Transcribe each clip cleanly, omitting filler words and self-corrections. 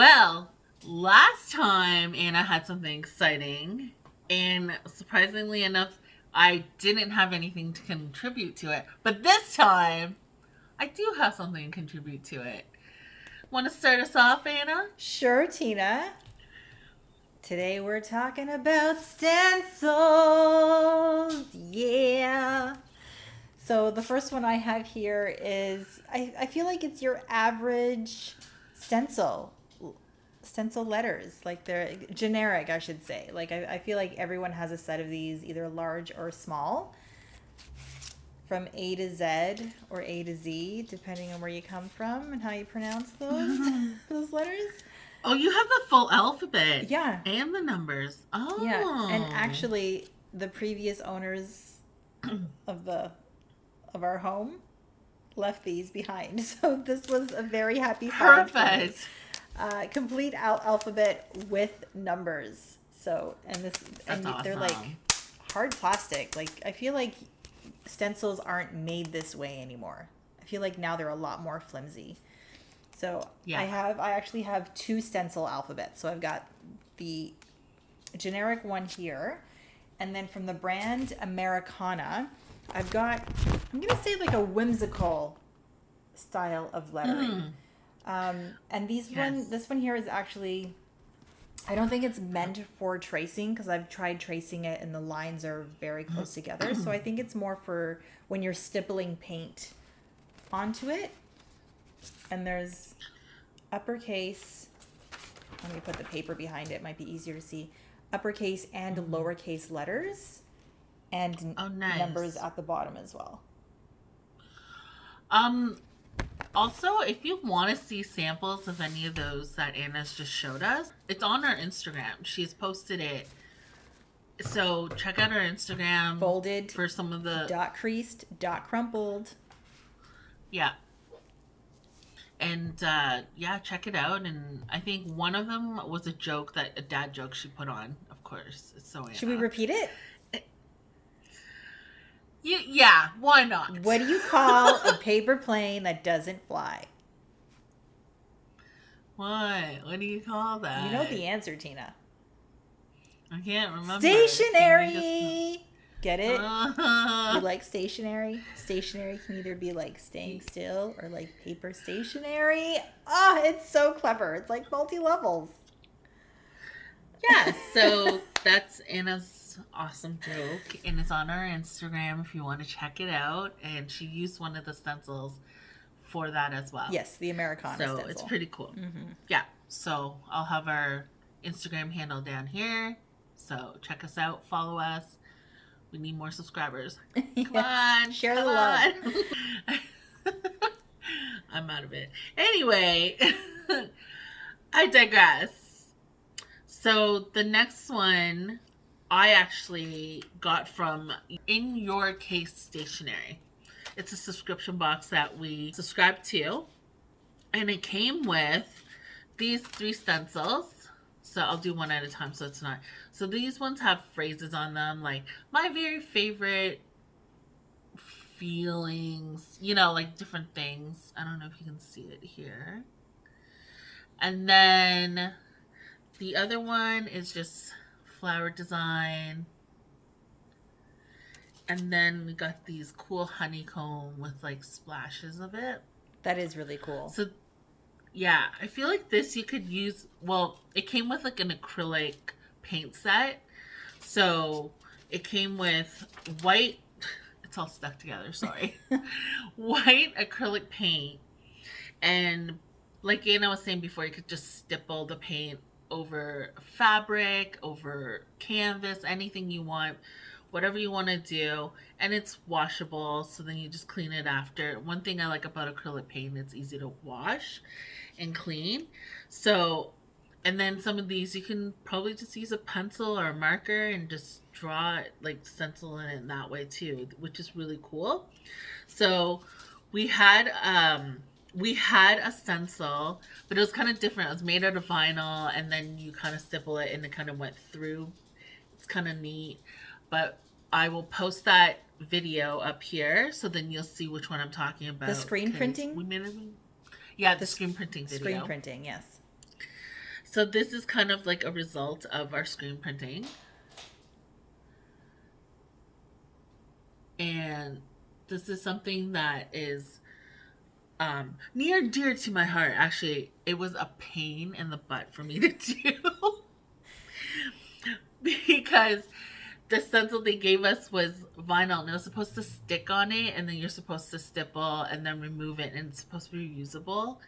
Well, last time Anna had something exciting, and surprisingly enough, I didn't have anything to contribute to it. But this time, I do have something to contribute to it. Want to start us off, Anna? Sure, Tina. Today we're talking about stencils. Yeah. So the first one I have here is I feel like it's your average stencil. Stencil letters. Like they're generic, I should say. Like I feel like everyone has a set of these, either large or small, from A to Z or A to Z, depending on where you come from and how you pronounce those those letters. Oh, you have the full alphabet Yeah, and the numbers. yeah, and Oh, actually, the previous owners of the of our home left these behind, so this was a very happy find for me. perfect. Complete alphabet with numbers. So, That's they're like awesome. hard plastic. Like I feel like stencils aren't made this way anymore. I feel like now they're a lot more flimsy. So Yeah. I actually have two stencil alphabets. So I've got the generic one here, and then from the brand Americana, I've got, I'm gonna say, like a whimsical style of lettering. Mm, And yes. this one here is actually, I don't think it's meant for tracing because I've tried tracing it and the lines are very close together. So I think it's more for when you're stippling paint onto it. And there's uppercase, let me put the paper behind it, might be easier to see, uppercase and lowercase letters, and Oh, numbers nice. at the bottom as well. Um, Also, if you want to see samples of any of those that Anna's just showed us, it's on her Instagram. She's posted it. So check out her Instagram Folded, for some of the, dot creased, dot crumpled. yeah. And yeah, check it out. And I think one of them was a dad joke she put on. Of course, it's so Should we Anna. repeat it? Yeah, why not? What do you call a paper plane that doesn't fly? What? What do you call You know that? the answer, Tina. I can't remember. Can you make us? Stationary! Get it? You Uh, like stationery? Stationary can either be like staying still or like paper stationary. Ah, it's so clever. It's like multi levels. Yeah, so that's Anna's awesome joke, and it's on our Instagram if you want to check it out. And she used one of the stencils for that as well. Yes, the Americana So it's stencil. pretty cool. Mm-hmm. Yeah, so I'll have our Instagram handle down here. So check us out, follow us. We need more subscribers. Come Yes. on, Share the come love. on. I'm out of it. Anyway, I digress. So the next one I actually got from In Your Case Stationery. It's a subscription box that we subscribe to, and it came with these three stencils. So I'll do one at a time so it's not. So these ones have phrases on them like my very favorite feelings, like different things. I don't know if you can see it here. And then the other one is just flower design. And then we got these cool honeycomb with like splashes of it. That is really cool. So yeah, I feel like this you could use. Well, it came with like an acrylic paint set. So it came with white, it's all stuck together, sorry. White acrylic paint. And like Anna was saying before, you could just stipple the paint over fabric, over canvas, anything you want, whatever you want to do. And it's washable, so then you just clean it after. One thing I like about acrylic paint, it's easy to wash and clean. So, and then some of these you can probably just use a pencil or a marker and just draw it, like stencil in it that way too, which is really cool. So we had we had a stencil, but it was kind of different. It was made out of vinyl, and then you kind of stipple it, and it kind of went through. It's kind of neat, but I will post that video up here, so then you'll see which one I'm talking The about. screen Because printing? we made it. Yeah, The the screen printing screen video. printing, yes. So this is kind of like a result of our screen printing. And this is something that is near and dear to my heart. Actually, it was a pain in the butt for me to do because the stencil they gave us was vinyl and it was supposed to stick on it, and then you're supposed to stipple and then remove it, and it's supposed to be reusable.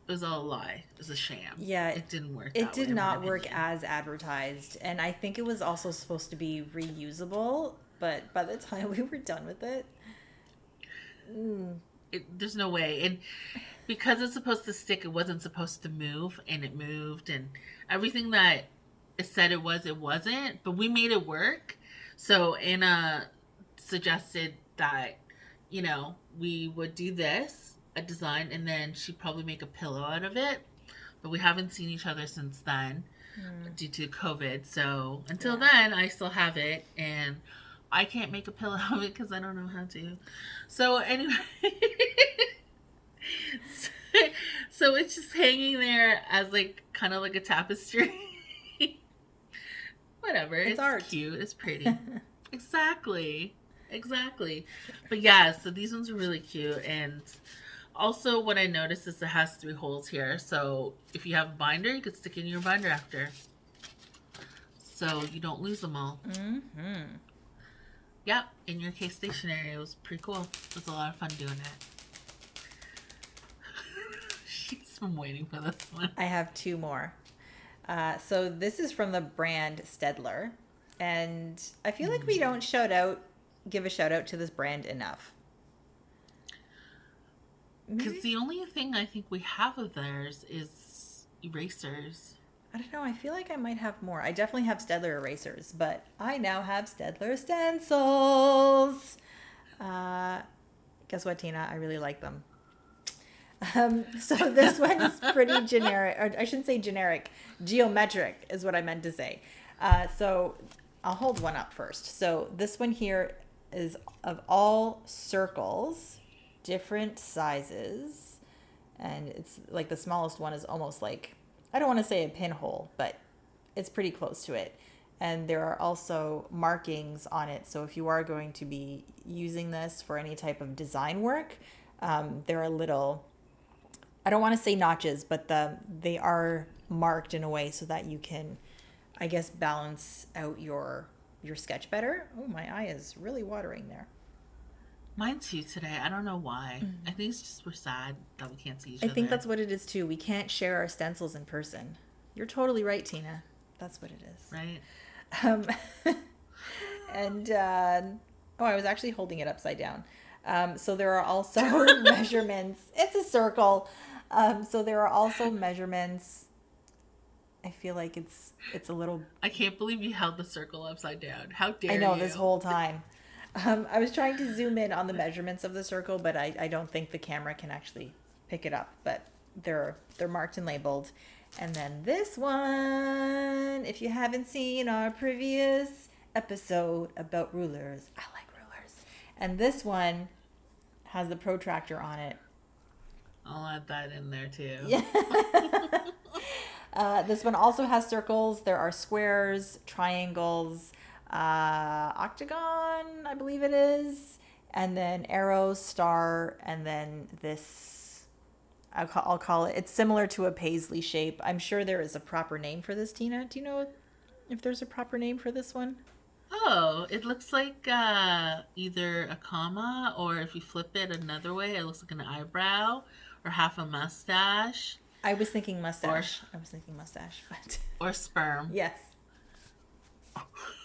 It was all a lie. It was a sham. Yeah, It didn't work it that way, did in my not work opinion. as advertised, and I think it was also supposed to be reusable, but by the time we were done with it, There's no way. And because it's supposed to stick, it wasn't supposed to move, and it moved, and everything that it said it was, it wasn't. But we made it work. So Anna suggested that, we would do this, a design, and then she'd probably make a pillow out of it. But we haven't seen each other since then due to COVID. So until yeah. then, I still have it, and I can't make a pillow of it because I don't know how to. So anyway, so it's just hanging there as like kind of like a tapestry. Whatever, It's it's art. cute, it's pretty. Exactly, exactly. But yeah, so these ones are really cute, and also what I noticed is it has 3 holes here. So if you have a binder, you could stick it in your binder after, so you don't lose them all. Mm-hmm. Yep, In Your Case Stationery. It was pretty cool. It was a lot of fun doing it. She's been waiting for this one. I have 2 more. So this is from the brand Staedtler, and I feel like we don't give a shout out to this brand enough. Because the only thing I think we have of theirs is erasers. I don't know. I feel like I might have more. I definitely have Staedtler erasers, but I now have Staedtler stencils. Guess what, Tina? I really like them. So this one's pretty generic, or I shouldn't say generic, geometric is what I meant to say. So I'll hold one up first. So this one here is of all circles, different sizes, and it's like the smallest one is almost like, I don't want to say a pinhole, but it's pretty close to it. And there are also markings on it. So if you are going to be using this for any type of design work, there are little, I don't want to say notches, but they are marked in a way so that you can, I guess, balance out your sketch better. Oh, my eye is really watering there. Mine too today. I don't know why. I think it's just we're sad that we can't see each I other. think that's what it is too. We can't share our stencils in person. You're totally right, Tina. That's what it is. Right? And I was actually holding it upside down. So there are also measurements. It's a circle. So there are also measurements. I feel like it's a little. I can't believe you held the circle upside down. How dare you? I know this whole time. I was trying to zoom in on the measurements of the circle, but I don't think the camera can actually pick it up. But they're marked and labeled. And then this one, if you haven't seen our previous episode about rulers, I like rulers. And this one has the protractor on it. I'll add that in there too. Yeah. This one also has circles. There are squares, triangles, octagon, I believe it is, and then arrows, star, and then this, I'll call it, it's similar to a paisley shape. I'm sure there is a proper name for this, Tina. Do you know if there's a proper name for this one? Oh, it looks like either a comma, or if you flip it another way, it looks like an eyebrow or half a mustache. I was thinking mustache. But or sperm. yes.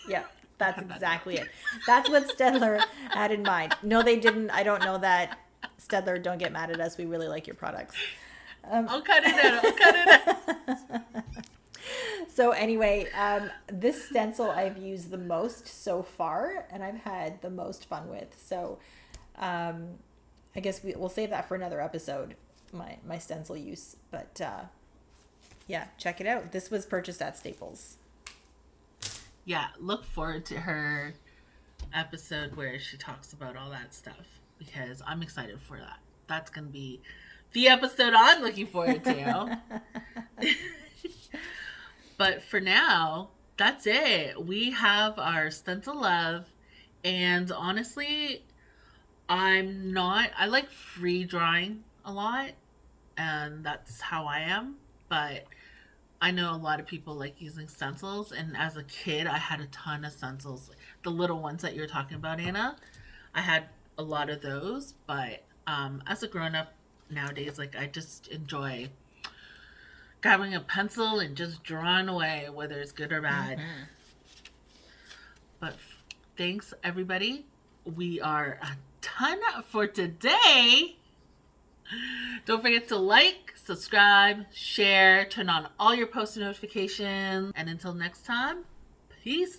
Yeah, that's exactly it. That's what Staedtler had in mind. No, they didn't. I don't know that. Staedtler, don't get mad at us. We really like your products. I'll cut it out. I'll cut it out. So anyway, this stencil I've used the most so far, and I've had the most fun with. So I guess we'll save that for another episode, my stencil use. But yeah, check it out. This was purchased at Staples. Yeah, look forward to her episode where she talks about all that stuff, because I'm excited for that. That's going to be the episode I'm looking forward to. But for now, that's it. We have our stencil love. And honestly, I like free drawing a lot, and that's how I am. But I know a lot of people like using stencils, and as a kid, I had a ton of stencils. The little ones that you're talking about, Anna, I had a lot of those. But as a grown up nowadays, like I just enjoy grabbing a pencil and just drawing away, whether it's good or bad. Mm-hmm. But thanks, everybody. We are done for today. Don't forget to like, subscribe, share, turn on all your post notifications. And until next time, peace.